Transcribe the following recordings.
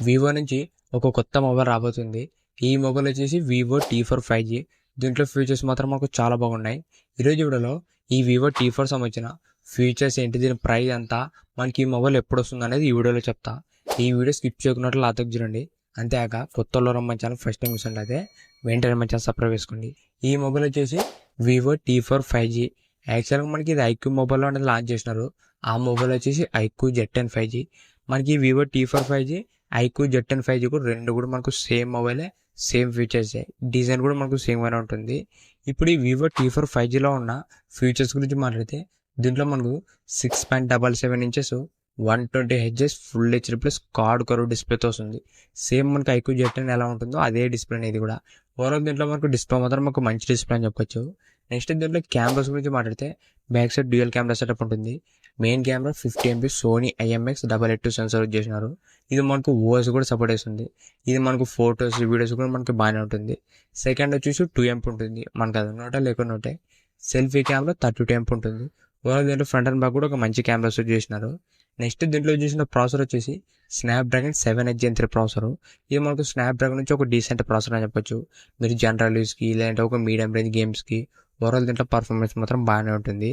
Vivo నుంచి ఒక కొత్త మొబైల్ రాబోతుంది. ఈ మొబైల్ వచ్చేసి వివో T4 5G. దీంట్లో ఫీచర్స్ మాత్రం మనకు చాలా బాగున్నాయి. ఈరోజు వీడియోలో ఈ వివో T4 సంబంధించిన ఫీచర్స్ ఏంటి, దీని ప్రైస్ ఎంత, మనకి ఈ మొబైల్ ఎప్పుడు వస్తుంది అనేది ఈ వీడియోలో చెప్తా. ఈ వీడియో స్కిప్ చేయకున్నట్లు లాతకు చూడండి. అంతేకాక కొత్త మన ఛానల్ ఫస్ట్ టైం చూడండి అయితే వెంటనే మన ఛానల్ సబ్స్క్రైబ్ చేసుకోండి. ఈ మొబైల్ వచ్చేసి వివో T4 5G. యాక్చువల్గా మనకి ఇది ఐక్యూ మొబైల్లో అనేది లాంచ్ చేసినారు. ఆ మొబైల్ వచ్చేసి ఐక్యూ Z10 5G. మనకి Vivo T4 5G, IQ Z10 5G కూడా రెండు కూడా మనకు సేమ్ మొబైలే, సేమ్ ఫీచర్సే, డిజైన్ కూడా మనకు సేమ్ గానే ఉంటుంది. ఇప్పుడు ఈ వివో T4 5Gలో ఉన్న ఫీచర్స్ గురించి మాట్లాడితే దీంట్లో మనకు 6.77 inches 120Hz full HD plus quad curve డిస్ప్లేతో వస్తుంది. సేమ్ మనకి ఐక్యూ Z10 ఎలా ఉంటుందో అదే డిస్ప్లే అనేది కూడా. ఓవరాల్ దీంట్లో మనకు డిస్ప్లే మాత్రం మనకు మంచి డిస్ప్లే అని చెప్పొచ్చు. నెక్స్ట్ దీంట్లో కెమెరాస్ గురించి మాట్లాడితే back side dual camera setup ఉంటుంది. Main camera 50MP Sony IMX882 sensor use చేసినారు. ఇది మనకు ఓఎస్ కూడా సపోర్ట్ చేస్తుంది. ఇది మనకు ఫొటోస్ వీడియోస్ కూడా మనకి బాగానే ఉంటుంది. సెకండ్ వచ్చేసి 2MP ఉంటుంది. మనకు అది నోటే లేకుండా సెల్ఫీ కెమెరా 32MP ఉంటుంది. ఓవరాల్ దీంట్లో ఫ్రంట్ అండ్ బ్యాక్ కూడా ఒక మంచి కెమెరాస్ యూజ్ చేసినారు. నెక్స్ట్ దీంట్లో చూసిన ప్రాసెసర్ వచ్చేసి స్నాప్డ్రాగన్ 7H Gen 3 ప్రాసెసర్. ఇది మనకు స్నాప్డ్రాగన్ నుంచి ఒక డీసెంట్ ప్రాసెసర్ అని చెప్పొచ్చు. మీరు జనరల్ యూస్కి లేదంటే ఒక మీడియం రేంజ్ గేమ్స్కి ఓవరాల్ దీంట్లో పర్ఫార్మెన్స్ మాత్రం బాగానే ఉంటుంది.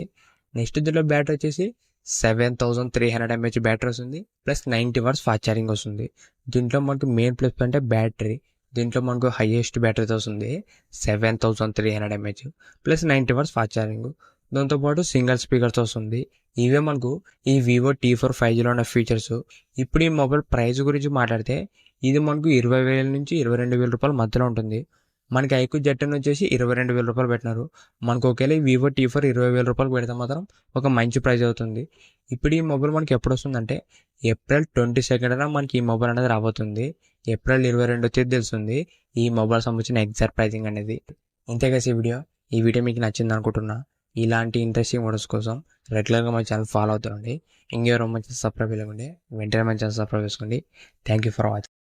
నెక్స్ట్ దీంట్లో బ్యాటరీ వచ్చేసి 7300 mAh బ్యాటరీ వస్తుంది, ప్లస్ 90 watts ఫాస్ట్ ఛార్జింగ్ వస్తుంది. దీంట్లో మనకు మెయిన్ ప్లస్ అంటే బ్యాటరీ. దీంట్లో మనకు హైయెస్ట్ బ్యాటరీతో వస్తుంది 7300 mAh plus 90 watts fast charging. దాంతోపాటు సింగిల్ స్పీకర్తో వస్తుంది. ఇవే మనకు ఈ వివో T4 5Gలో ఉన్న ఫీచర్స్. ఇప్పుడు ఈ మొబైల్ ప్రైస్ గురించి మాట్లాడితే ఇది మనకు 20,000 నుంచి 22,000 రూపాయల మధ్యలో ఉంటుంది. మనకి ఐక్యూ Z10 వచ్చేసి 22,000 రూపాయలు పెట్టినారు. మనకు ఒకవేళ వివో T4 20,000 రూపాయలు పెడితే మాత్రం ఒక మంచి ప్రైస్ అవుతుంది. ఇప్పుడు ఈ మొబైల్ మనకి ఎప్పుడు వస్తుందంటే ఏప్రిల్ 22న మనకి ఈ మొబైల్ అనేది రాబోతుంది. ఏప్రిల్ 22 తేదీ తెలుస్తుంది ఈ మొబైల్ సంబంధించిన ఎగ్జాక్ట్ ప్రైసింగ్ అనేది. ఇంతేగా ఈ వీడియో మీకు నచ్చింది అనుకుంటున్నా. ఇలాంటి ఇంట్రెస్టింగ్ వీడియోస్ కోసం రెగ్యులర్గా మన ఛానల్ ఫాలో అవుతుండండి. ఇంకెవరో మంచి సబ్స్క్రైబ్ చేసుకోండి, వెంటనే మన ఛానల్ సబ్స్క్రైబ్ చేసుకోండి. Thank you for watching.